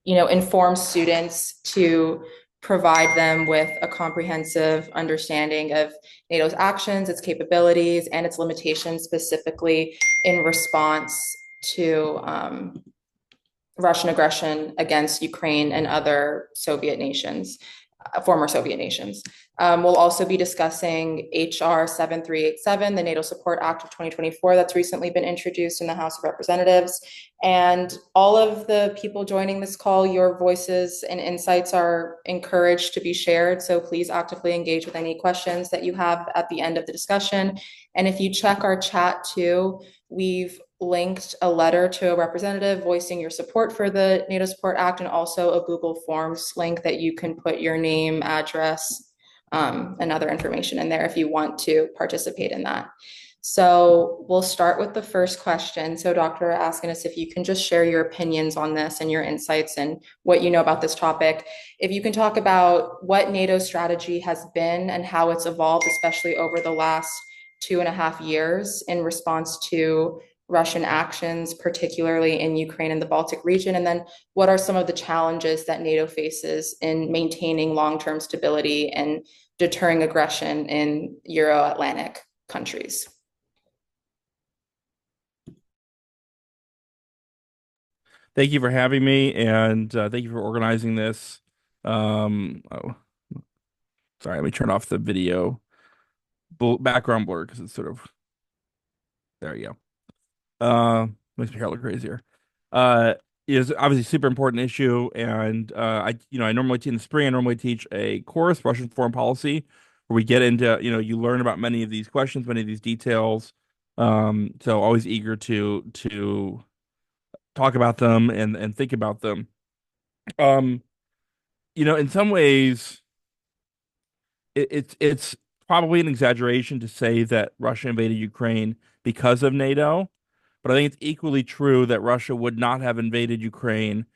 inform students to provide them with a comprehensive understanding of NATO's actions, its capabilities, and its limitations, specifically in response to Russian aggression against Ukraine and other Soviet nations, former Soviet nations. We'll also be discussing HR 7387, the NATO Support Act of 2024, that's recently been introduced in the House of Representatives. And all of the people joining this call, your voices and insights are encouraged to be shared. So please actively engage with any questions that you have at the end of the discussion. And if you check our chat too, we've linked a letter to a representative voicing your support for the NATO Support Act, and also a Google Forms link that you can put your name, address, and other information in there if you want to participate in that. So we'll start with the first question. So Dr. Askonas, if you can just share your opinions on this and your insights and what you know about this topic. If you can talk about what NATO's strategy has been and how it's evolved, especially over the last 2.5 years in response to Russian actions, particularly in Ukraine and the Baltic region? And then what are some of the challenges that NATO faces in maintaining long-term stability and deterring aggression in Euro-Atlantic countries? Thank you for having me, and thank you for organizing this. Oh, sorry, let me turn off the video background blur because it's sort of there you go. Makes my hair look crazier. Uh, is obviously a super important issue, and I normally in the spring I normally teach a course, Russian foreign policy, where we get into you learn about many of these questions, many of these details. So always eager to talk about them and think about them. Um, in some ways, it's probably an exaggeration to say that Russia invaded Ukraine because of NATO, but I think it's equally true that Russia would not have invaded Ukraine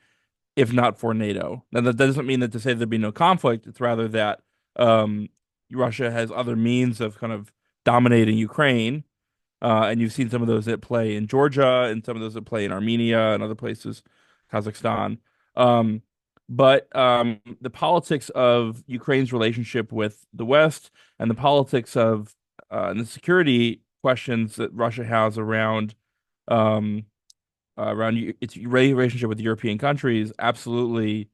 if not for NATO. Now, that doesn't mean that to say there'd be no conflict. It's rather that um, Russia has other means of kind of dominating Ukraine, and you've seen some of those at play in Georgia and some of those at play in Armenia and other places, Kazakhstan. Um, but the politics of Ukraine's relationship with the West and the politics of and the security questions that Russia has um, around its relationship with European countries absolutely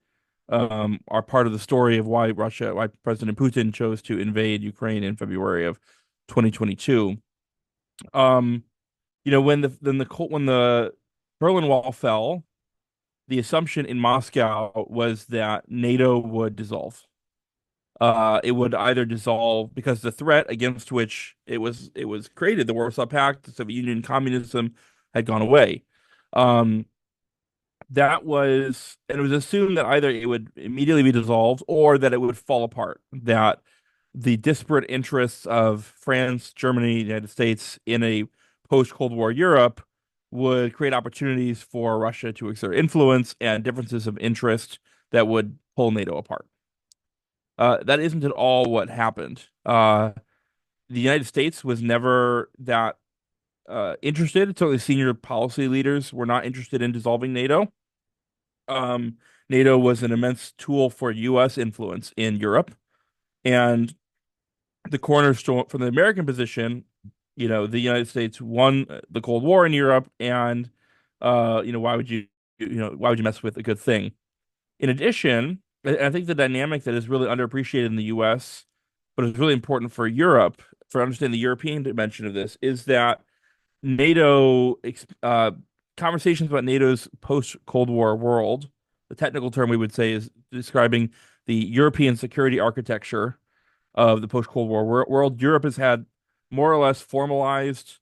are part of the story of why President Putin chose to invade Ukraine in February of 2022. Um, when the Berlin Wall fell, the assumption in Moscow was that NATO would dissolve. It would either dissolve because the threat against which it was created, the Warsaw Pact, the Soviet Union, communism, had gone away. Um, and it was assumed that either it would immediately be dissolved or that it would fall apart. That the disparate interests of France, Germany, the United States in a post-Cold War Europe would create opportunities for Russia to exert influence and differences of interest that would pull NATO apart. That isn't at all what happened. The United States was never that interested. Certainly, senior policy leaders were not interested in dissolving NATO. NATO was an immense tool for U.S. influence in Europe, and the cornerstone from the American position, the United States won the Cold War in Europe, and why would you mess with a good thing? In addition, I think the dynamic that is really underappreciated in the U.S., but is really important for Europe, for understanding the European dimension of this, is that NATO conversations about NATO's post-Cold War world, the technical term we would say is describing the European security architecture of the post-Cold War world. Europe has had more or less formalized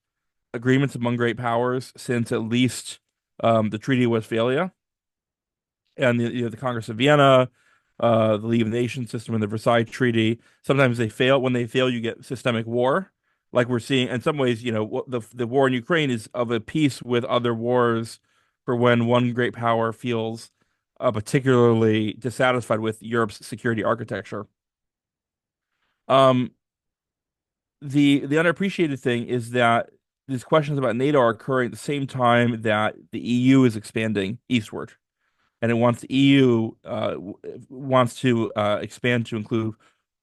agreements among great powers since at least the Treaty of Westphalia and the Congress of Vienna, the League of Nations system, and the Versailles Treaty. Sometimes they fail. When they fail, you get systemic war, like we're seeing. In some ways, the war in Ukraine is of a piece with other wars for when one great power feels particularly dissatisfied with Europe's security architecture. Um, the unappreciated thing is that these questions about NATO are occurring at the same time that the EU is expanding eastward. and it wants the EU wants to expand to include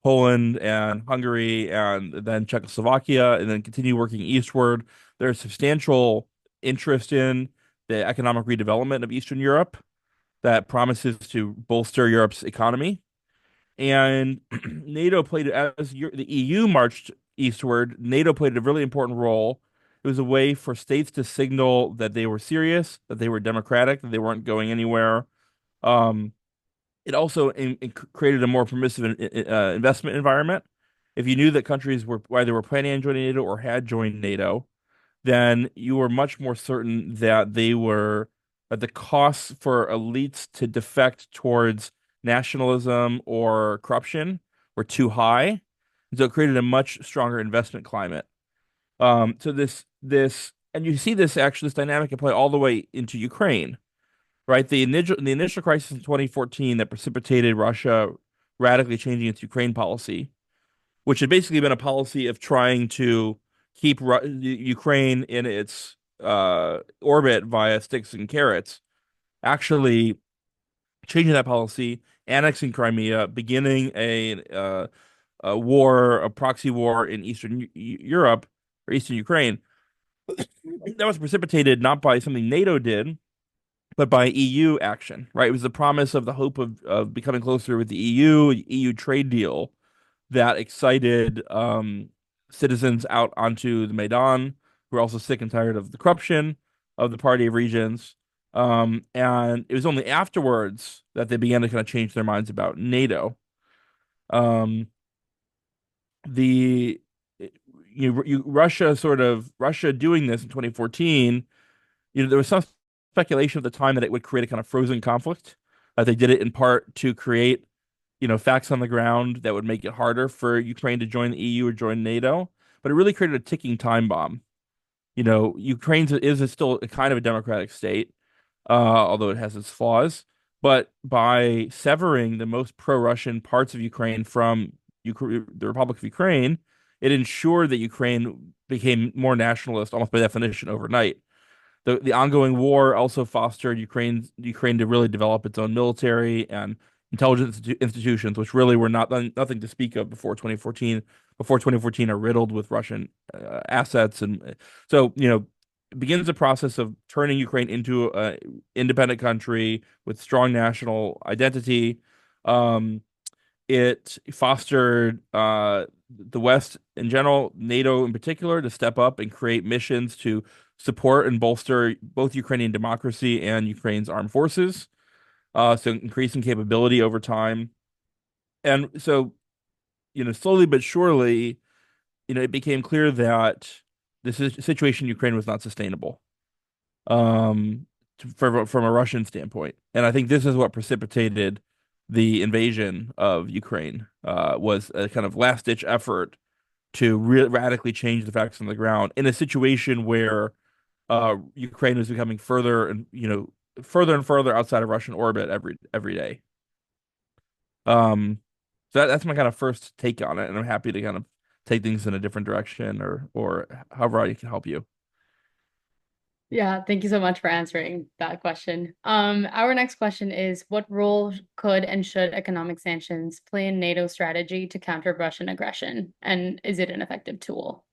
Poland and Hungary and then Czechoslovakia, and then continue working eastward. There's substantial interest in the economic redevelopment of Eastern Europe that promises to bolster Europe's economy. And NATO played, as the EU marched eastward, NATO played a really important role. It was a way for states to signal that they were serious, that they were democratic, that they weren't going anywhere. Um, it also created a more permissive investment environment. If you knew that countries were either were planning on joining NATO or had joined NATO, then you were much more certain that that the costs for elites to defect towards nationalism or corruption were too high. And so it created a much stronger investment climate. So and you see this dynamic at play all the way into Ukraine, right? The initial crisis in 2014 that precipitated Russia radically changing its Ukraine policy, which had basically been a policy of trying to keep Ukraine in its orbit via sticks and carrots, actually changing that policy, annexing Crimea, beginning a war, a proxy war in Eastern Europe or Eastern Ukraine. That was precipitated not by something NATO did, but by EU action, right? It was the promise of the hope of becoming closer with the EU trade deal that excited citizens out onto the Maidan who are also sick and tired of the corruption of the Party of Regions. And it was only afterwards that they began to kind of change their minds about NATO. Um, the Russia doing this in 2014. There was some speculation at the time that it would create a kind of frozen conflict. They did it in part to create facts on the ground that would make it harder for Ukraine to join the EU or join NATO. But it really created a ticking time bomb. Ukraine is still a kind of a democratic state, although it has its flaws. But by severing the most pro-Russian parts of Ukraine from the Republic of Ukraine, it ensured that Ukraine became more nationalist almost by definition overnight. The ongoing war also fostered Ukraine to really develop its own military and intelligence institutions, which really were nothing to speak of before 2014. Before 2014, are riddled with Russian assets, and so it begins a process of turning Ukraine into an independent country with strong national identity. Um, it fostered the West in general, NATO in particular, to step up and create missions to support and bolster both Ukrainian democracy and Ukraine's armed forces, so increasing capability over time. And so, slowly but surely, it became clear that this situation in Ukraine was not sustainable, um, from a Russian standpoint. And I think this is what precipitated the invasion of Ukraine, was a kind of last-ditch effort to radically change the facts on the ground in a situation where Ukraine was becoming further and further outside of Russian orbit every day. Um, so that's my kind of first take on it, and I'm happy to kind of take things in a different direction or however I can help you. Yeah, thank you so much for answering that question. Our next question is, what role could and should economic sanctions play in NATO strategy to counter Russian aggression? And is it an effective tool?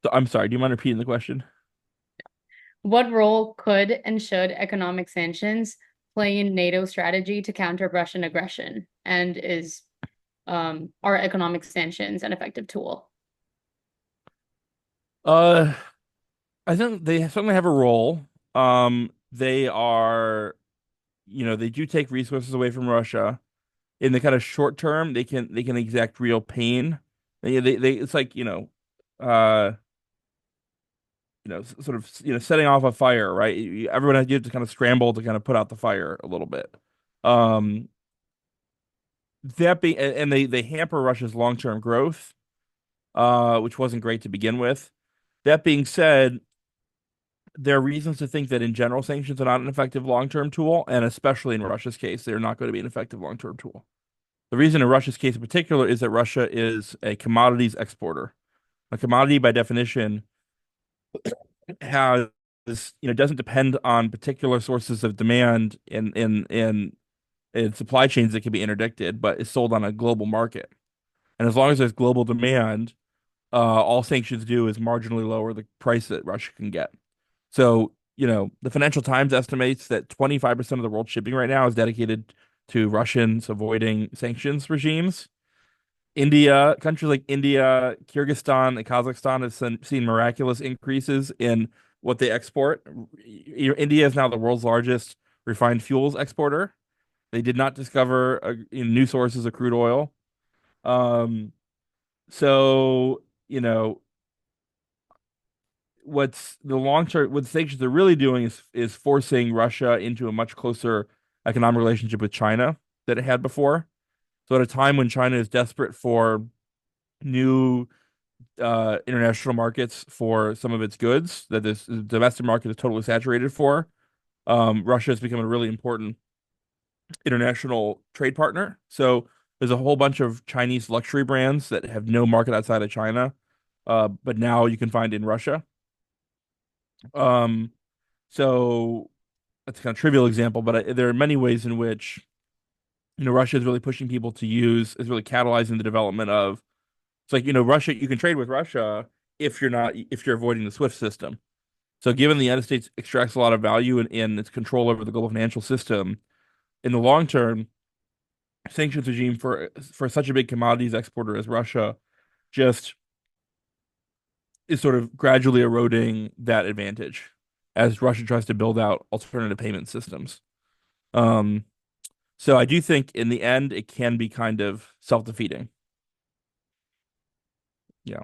So I'm sorry, do you mind repeating the question? What role could and should economic sanctions play in NATO strategy to counter Russian aggression? And are economic sanctions an effective tool? Uh, I think they certainly have a role. They are, they do take resources away from Russia. In the kind of short term, they can exact real pain. They it's like, uh, sort of, setting off a fire, right? You have to kind of scramble to kind of put out the fire a little bit. Um, that being, and they hamper Russia's long-term growth, which wasn't great to begin with. That being said, there are reasons to think that in general, sanctions are not an effective long-term tool, and especially in Russia's case, they're not going to be an effective long-term tool. The reason in Russia's case in particular is that Russia is a commodities exporter. A commodity, by definition, has doesn't depend on particular sources of demand in supply chains that can be interdicted, but is sold on a global market. And as long as there's global demand, all sanctions do is marginally lower the price that Russia can get. So, the Financial Times estimates that 25% of the world shipping right now is dedicated to Russians avoiding sanctions regimes. Countries like India, Kyrgyzstan, and Kazakhstan have seen miraculous increases in what they export. India is now the world's largest refined fuels exporter. They did not discover new sources of crude oil. Um, so, what's the long term, what the sanctions are really doing is forcing Russia into a much closer economic relationship with China than it had before. So at a time when China is desperate for new international markets for some of its goods that this the domestic market is totally saturated for, Russia has become a really important international trade partner. So there's a whole bunch of Chinese luxury brands that have no market outside of China, but now you can find in Russia. Um, so that's a kind of trivial example, but there are many ways in which Russia is really pushing people is really catalyzing the development of. It's like, Russia, you can trade with Russia if you're avoiding the SWIFT system. So given the United States extracts a lot of value in its control over the global financial system, in the long term, sanctions regime for such a big commodities exporter as Russia just is sort of gradually eroding that advantage as Russia tries to build out alternative payment systems. Um, so I do think in the end it can be kind of self-defeating. Yeah.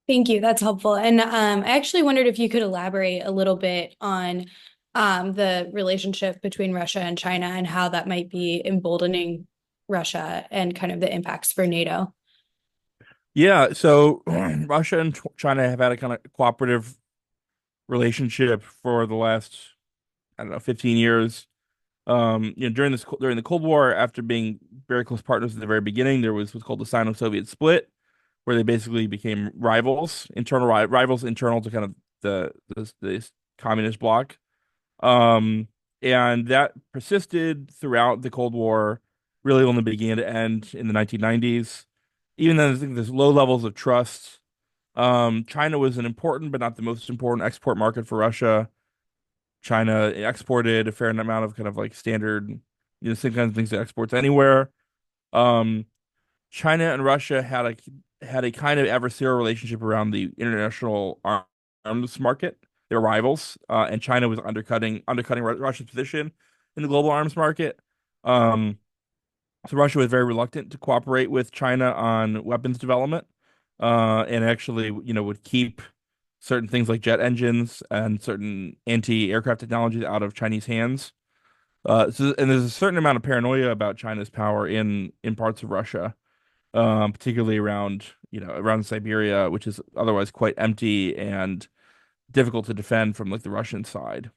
Thank you. That's helpful. And I actually wondered if you could elaborate a little bit on the relationship between Russia and China and how that might be emboldening Russia and kind of the impacts for NATO. Yeah, so Russia and China have had a kind of cooperative relationship for the last, I don't know, 15 years. During the Cold War, after being very close partners at the very beginning, there was what's called the Sino-Soviet split, where they basically became rivals internal to kind of the communist bloc. Um, and that persisted throughout the Cold War, really only began to end in the 1990s. Even then, I think there's low levels of trust. China was an important, but not the most important export market for Russia. China exported a fair amount of kind of like standard, same kinds of things it exports anywhere. Um, China and Russia had a kind of adversarial relationship around the international arms market. They were rivals, and China was undercutting Russia's position in the global arms market. Um, so Russia was very reluctant to cooperate with China on weapons development, and actually, would keep certain things like jet engines and certain anti-aircraft technologies out of Chinese hands. And there's a certain amount of paranoia about China's power in parts of Russia, particularly around Siberia, which is otherwise quite empty and difficult to defend from like the Russian side.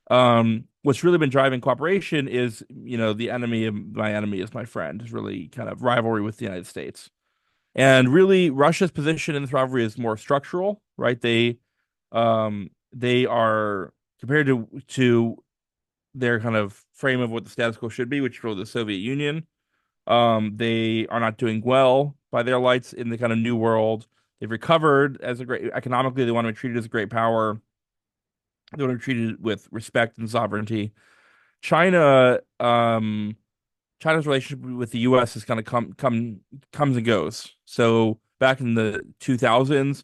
What's really been driving cooperation is, the enemy of my enemy is my friend, is really kind of rivalry with the United States. And really, Russia's position in this rivalry is more structural, right? They are compared to their kind of frame of what the status quo should be, which for the Soviet Union. They are not doing well by their lights in the kind of new world. They've recovered as a great economically. They want to be treated as a great power. They want to be treated with respect and sovereignty. China, China's relationship with the U.S. has kind of comes and goes. So back in the 2000s,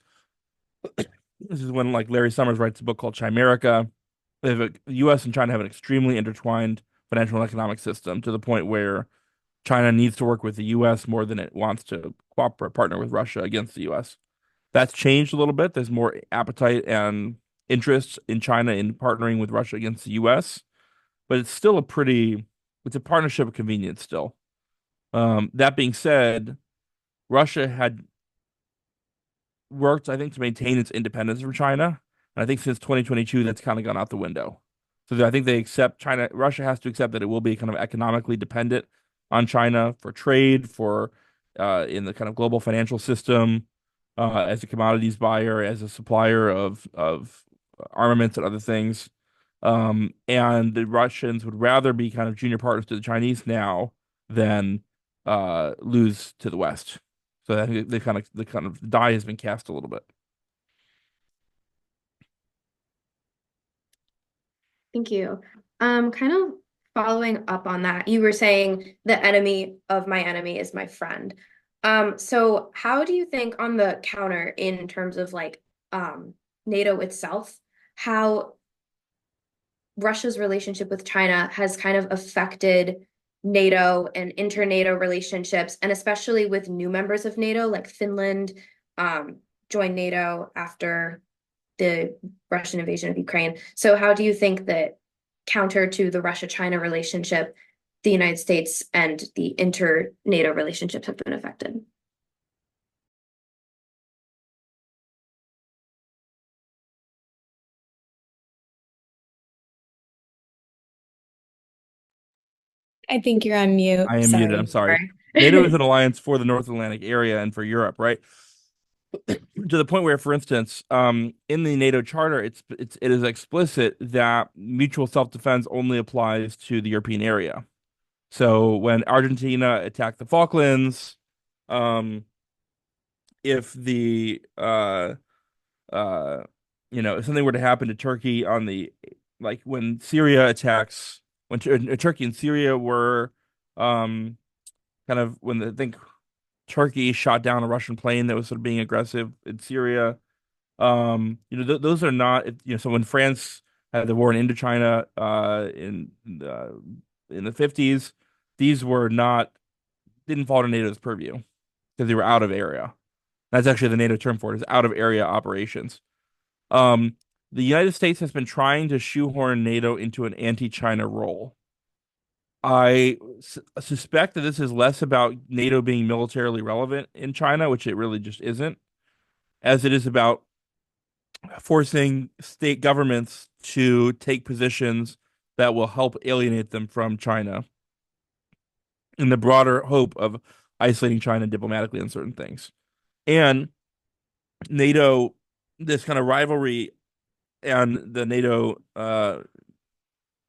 this is when like Larry Summers writes a book called Chimerica. The U.S. and China have an extremely intertwined financial and economic system to the point where China needs to work with the U.S. more than it wants to partner with Russia against the U.S. That's changed a little bit. There's more appetite and interest in China in partnering with Russia against the U.S., but it's still it's a partnership of convenience still. That being said, Russia had worked, I think, to maintain its independence from China. And I think since 2022, that's kind of gone out the window. So I think Russia has to accept that it will be kind of economically dependent on China for trade, for in the kind of global financial system, as a commodities buyer, as a supplier of armaments and other things. And the Russians would rather be kind of junior partners to the Chinese now than lose to the West. So I think the die has been cast a little bit. Thank you. Kind of following up on that, you were saying the enemy of my enemy is my friend. So how do you think on the counter in terms of like NATO itself, how Russia's relationship with China has kind of affected NATO and inter-NATO relationships, and especially with new members of NATO, like Finland, joined NATO after the Russian invasion of Ukraine. So how do you think that counter to the Russia-China relationship, the United States and the inter-NATO relationships have been affected? I think you're on mute. I am Sorry. muted. I'm sorry. NATO is an alliance for the North Atlantic area and for Europe, right? To the point where, for instance, in the NATO charter, it is explicit that mutual self-defense only applies to the European area. So when Argentina attacked the Falklands, if the if something were to happen to Turkey on the like when Syria attacks, when Turkey and Syria were kind of when I think Turkey shot down a Russian plane that was sort of being aggressive in Syria. Those are not, so when France had the war in Indochina in the 50s, these didn't fall to NATO's purview because they were out of area. That's actually the NATO term for it, is out of area operations. The United States has been trying to shoehorn NATO into an anti-China role. I suspect that this is less about NATO being militarily relevant in China, which it really just isn't, as it is about forcing state governments to take positions that will help alienate them from China in the broader hope of isolating China diplomatically on certain things. And NATO, this kind of rivalry and the NATO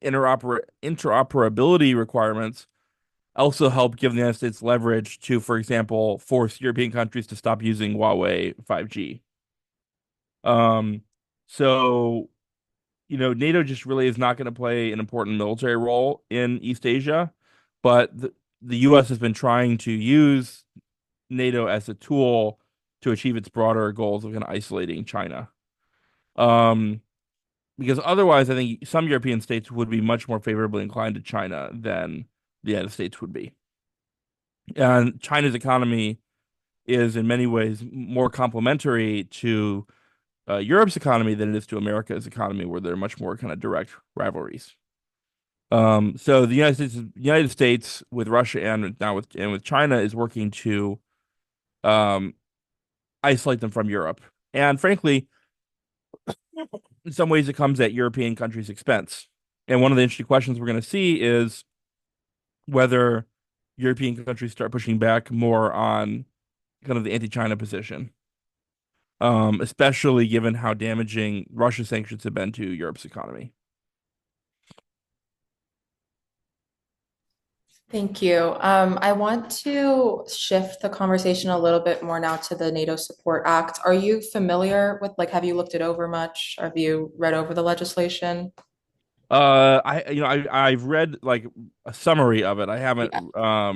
interoperability requirements also help give the United States leverage to, for example, force European countries to stop using Huawei 5G. So, NATO just really is not going to play an important military role in East Asia, but the U.S. has been trying to use NATO as a tool to achieve its broader goals of kind of isolating China. Because otherwise, I think some European states would be much more favorably inclined to China than the United States would be. And China's economy is in many ways more complementary to Europe's economy than it is to America's economy, where there are much more kind of direct rivalries. So the United States with Russia and now with China is working to isolate them from Europe. And frankly, in some ways, it comes at European countries' expense. And one of the interesting questions we're going to see is whether European countries start pushing back more on kind of the anti-China position, especially given how damaging Russia's sanctions have been to Europe's economy. Thank you. I want to shift the conversation a little bit more now to the NATO Support Act. Are you familiar with, have you looked it over much? Have you read over the legislation? I've read like a summary of it. I haven't. Yeah.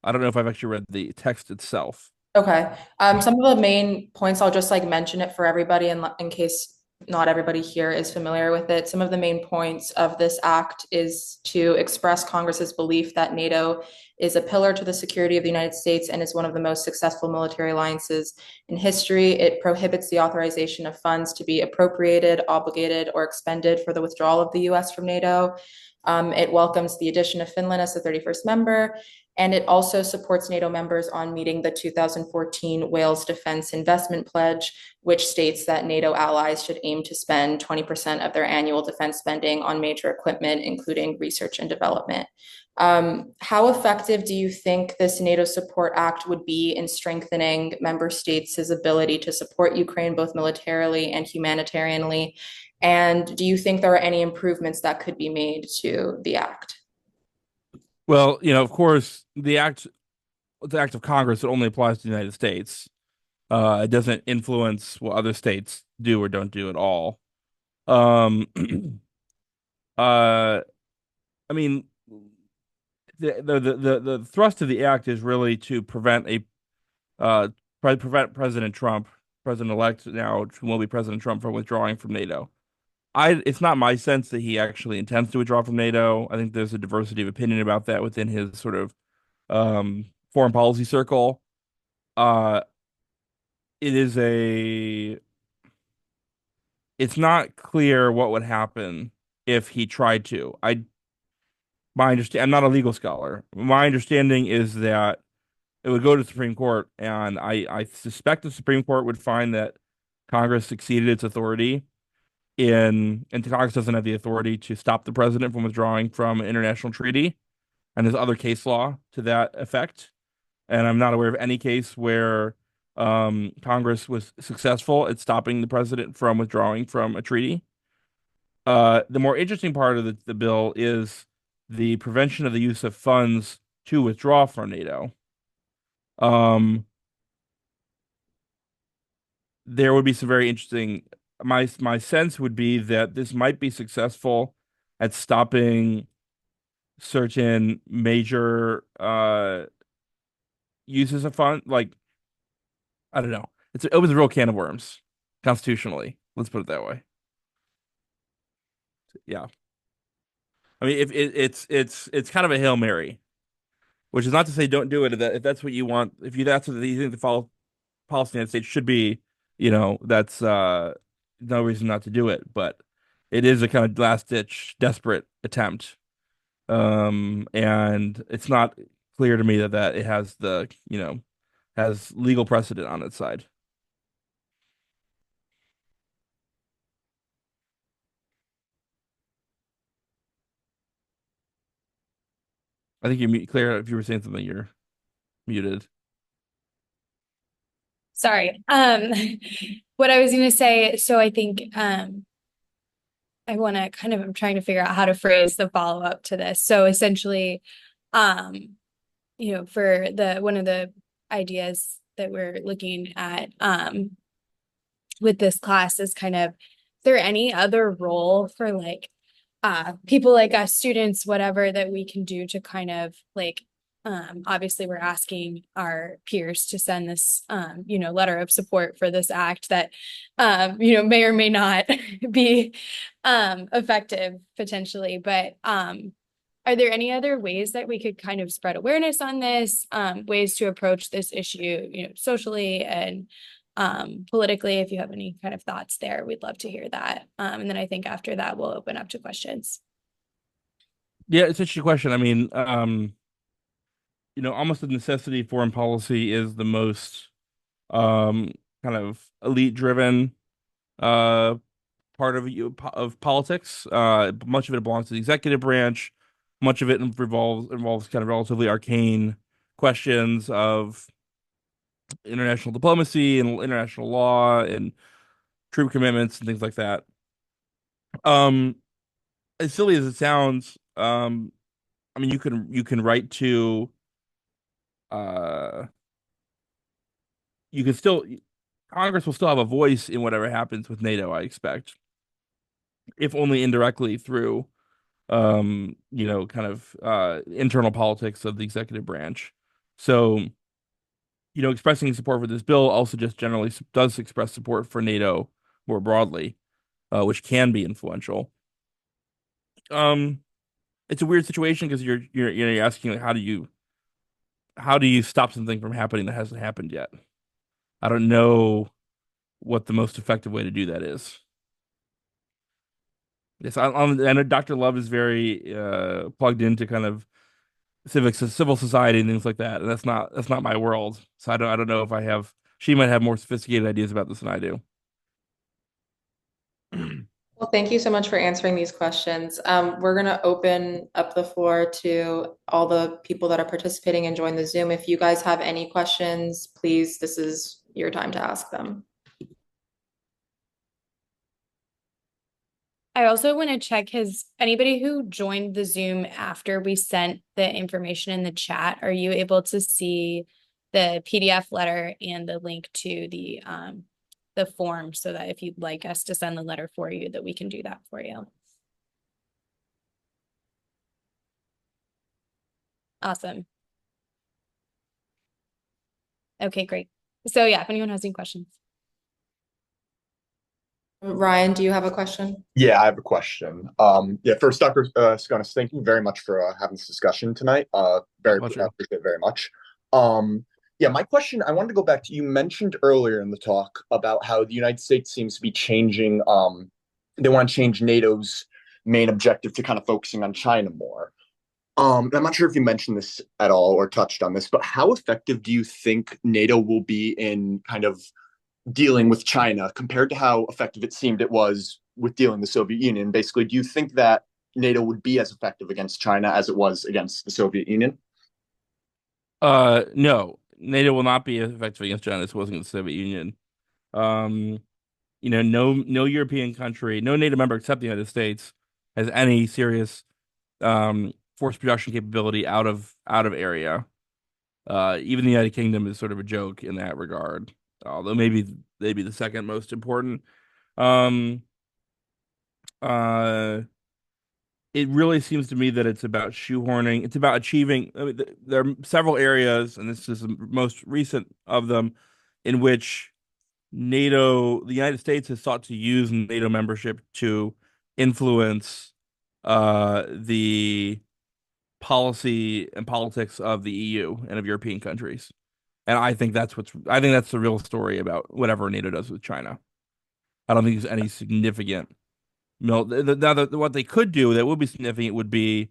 I don't know if I've actually read the text itself. Okay. Some of the main points, I'll just mention it for everybody in case not everybody here is familiar with it. Some of the main points of this act is to express Congress's belief that NATO is a pillar to the security of the United States and is one of the most successful military alliances in history. It prohibits the authorization of funds to be appropriated, obligated, or expended for the withdrawal of the US from NATO. It welcomes the addition of Finland as the 31st member. And it also supports NATO members on meeting the 2014 Wales Defense Investment Pledge, which states that NATO allies should aim to spend 20% of their annual defense spending on major equipment, including research and development. How effective do you think this NATO Support Act would be in strengthening member states' ability to support Ukraine both militarily and humanitarianly? And do you think there are any improvements that could be made to the act? Well, of course, the act of Congress, it only applies to the United States. It doesn't influence what other states do or don't do at all. Um, I mean, the thrust of the act is really to prevent President Trump, President-elect now, who will be President Trump, from withdrawing from NATO. It's not my sense that he actually intends to withdraw from NATO. I think there's a diversity of opinion about that within his sort of foreign policy circle. Uh, it is it's not clear what would happen if he tried to. I'm not a legal scholar. My understanding is that it would go to the Supreme Court, and I suspect the Supreme Court would find that Congress exceeded its authority and Congress doesn't have the authority to stop the president from withdrawing from an international treaty, and there's other case law to that effect. And I'm not aware of any case where Congress was successful at stopping the president from withdrawing from a treaty. The more interesting part of the bill is the prevention of the use of funds to withdraw from NATO. There would be some very interesting. My sense would be that this might be successful at stopping certain major uses of fund. Like, I don't know. It opens a real can of worms constitutionally. Let's put it that way. Yeah. I mean, if it's kind of a Hail Mary, which is not to say don't do it if that's what you want. If that's what you think the policy in the United States should be, that's no reason not to do it. But it is a kind of last ditch, desperate attempt. And it's not clear to me that it has has legal precedent on its side. I think you're clear. If you were saying something, you're muted. Sorry. What I was going to say, so I think I want to I'm trying to figure out how to phrase the follow-up to this. So essentially, for one of the ideas that we're looking at with this class is is there any other role for people like us, students, whatever, that we can do to obviously we're asking our peers to send this letter of support for this act that may or may not be effective potentially, but are there any other ways that we could spread awareness on this, ways to approach this issue socially and politically? If you have any thoughts there, we'd love to hear that, and then I think after that we'll open up to questions. Yeah, it's an interesting question. I mean, almost a necessity foreign policy is the most kind of elite driven part of politics. Much of it belongs to the executive branch. Much of it involves kind of relatively arcane questions of international diplomacy and international law and troop commitments and things like that. As silly as it sounds, I mean, you can write to you can still Congress will still have a voice in whatever happens with NATO, I expect, if only indirectly through internal politics of the executive branch. So, expressing support for this bill also just generally does express support for NATO more broadly, which can be influential. It's a weird situation because you're asking, like, how do you stop something from happening that hasn't happened yet? I don't know what the most effective way to do that is. Yes, I know Dr. Love is very plugged into kind of civil society and things like that. And that's not my world. So I don't know if I have. She might have more sophisticated ideas about this than I do. Well, thank you so much for answering these questions. We're going to open up the floor to all the people that are participating and join the Zoom. If you guys have any questions, please, this is your time to ask them. I also want to check, has anybody who joined the Zoom after we sent the information in the chat, are you able to see the PDF letter and the link to the form, so that if you'd like us to send the letter for you, that we can do that for you? Awesome. Okay, great. So yeah, if anyone has any questions. Ryan, do you have a question? Yeah, I have a question. Yeah, first, Dr. Askonas, thank you very much for having this discussion tonight. Very Pleasure. I appreciate it very much. Yeah, my question, I wanted to go back to, you mentioned earlier in the talk about how the United States seems to be changing, they want to change NATO's main objective to kind of focusing on China more. I'm not sure if you mentioned this at all or touched on this, but how effective do you think NATO will be in kind of dealing with China compared to how effective it seemed it was with dealing with the Soviet Union? Basically, do you think that NATO would be as effective against China as it was against the Soviet Union? No, NATO will not be effective against China as it was against the Soviet Union. Um, no European country, no NATO member except the United States has any serious force production capability out of area. Even the United Kingdom is sort of a joke in that regard, although maybe they'd be the second most important. Um, uh, it really seems to me that it's about shoehorning. It's about achieving. I mean, there are several areas, and this is the most recent of them, in which the United States has sought to use NATO membership to influence the policy and politics of the EU and of European countries. And I think that's the real story about whatever NATO does with China. I don't think there's any significant what they could do that would be significant would be,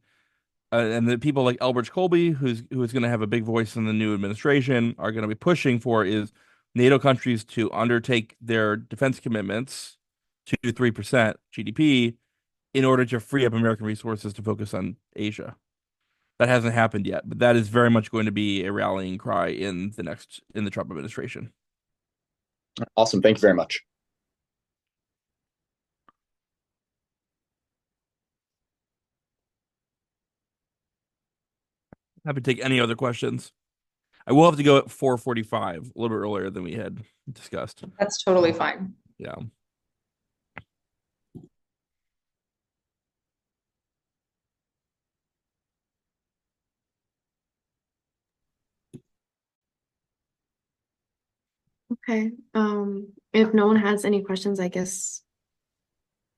and the people like Elbridge Colby, who is going to have a big voice in the new administration, are going to be pushing for is NATO countries to undertake their defense commitments to 3% GDP in order to free up American resources to focus on Asia. That hasn't happened yet, but that is very much going to be a rallying cry in the Trump administration. Awesome. Thank you very much. Happy to take any other questions. I will have to go at 4:45, a little bit earlier than we had discussed. That's totally fine. Yeah. Okay. If no one has any questions, I guess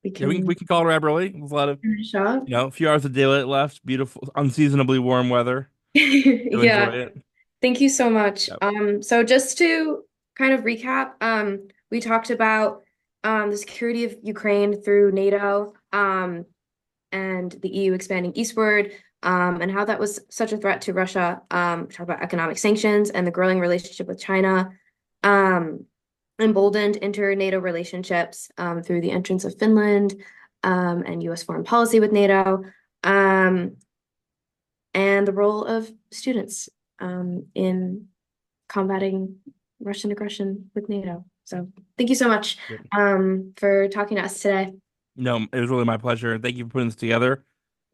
we Yeah, can we can call it wrap early. There's a lot of, finish up. a few hours of daylight left. Beautiful, unseasonably warm weather. You'll Yeah. enjoy it. Thank you so much. Yep. So just to kind of recap, we talked about the security of Ukraine through NATO, and the EU expanding eastward, and how that was such a threat to Russia. We talked about economic sanctions and the growing relationship with China, emboldened inter-NATO relationships through the entrance of Finland, and US foreign policy with NATO, and the role of students in combating Russian aggression with NATO. So thank you so much for talking to us today. No, it was really my pleasure. Thank you for putting this together.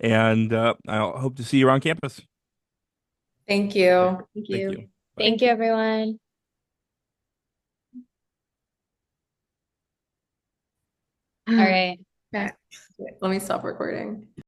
And I hope to see you around campus. Thank you. Thank you. Thank you. Thank you, everyone. All right. Let me stop recording.